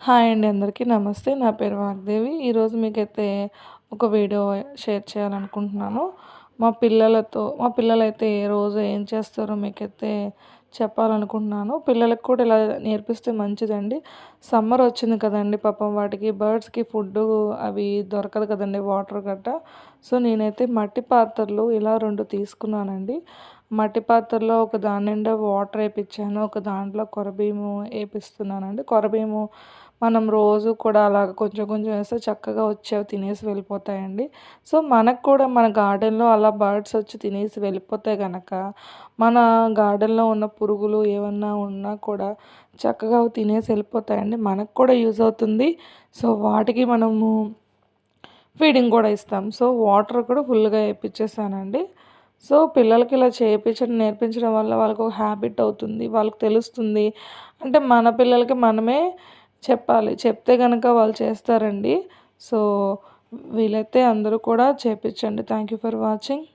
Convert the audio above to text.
Hi అండి అందరికీ నమస్తే. నా పేరు వాగ్దేవి. ఈరోజు మీకైతే ఒక వీడియో షేర్ చేయాలనుకుంటున్నాను. మా పిల్లలైతే రోజు ఏం చేస్తారో మీకైతే చెప్పాలనుకుంటున్నాను. పిల్లలకి కూడా ఇలా నేర్పిస్తే మంచిదండి. సమ్మర్ వచ్చింది కదండీ! పాపం వాటికి బర్డ్స్‌కి ఫుడ్డు అవి దొరకదు కదండీ! వాటర్ గట్టా. సో, నేనైతే మట్టి పాత్రలు ఇలా 2 తీసుకున్నానండి. మట్టి పాత్రలో ఒక దాని నిండా వాటర్ ఏపిచ్చాను. ఒక దాంట్లో కొరబీము ఏపిస్తున్నానండి. కొరబీము మనం రోజు కూడా అలాగ కొంచెం కొంచెం ఏస్తే చక్కగా వచ్చి అవి తినేసి వెళ్ళిపోతాయండి. సో, మనకు కూడా మన గార్డెన్‌లో అలా బర్డ్స్ వచ్చి తినేసి వెళ్ళిపోతే గనక, మన గార్డెన్‌లో ఉన్న పురుగులు ఏమన్నా ఉన్నా కూడా చక్కగా అవి తినేసి వెళ్ళిపోతాయండి. మనకు కూడా యూజ్ అవుతుంది. సో, వాటికి మనము ఫీడింగ్ కూడా ఇస్తాం. సో, వాటర్ కూడా ఫుల్‌గా ఏపిచ్చేసానండి. సో, పిల్లలకి ఇలా చేపించడం, నేర్పించడం వల్ల వాళ్ళకొక హ్యాబిట్ అవుతుంది. వాళ్ళకి తెలుస్తుంది. అంటే మన పిల్లలకి మనమే చెప్పాలి. చెప్తే గనక వాళ్ళు చేస్తారండి. సో, వీలైతే అందరూ కూడా చేపిచ్చండి. Thank you for watching.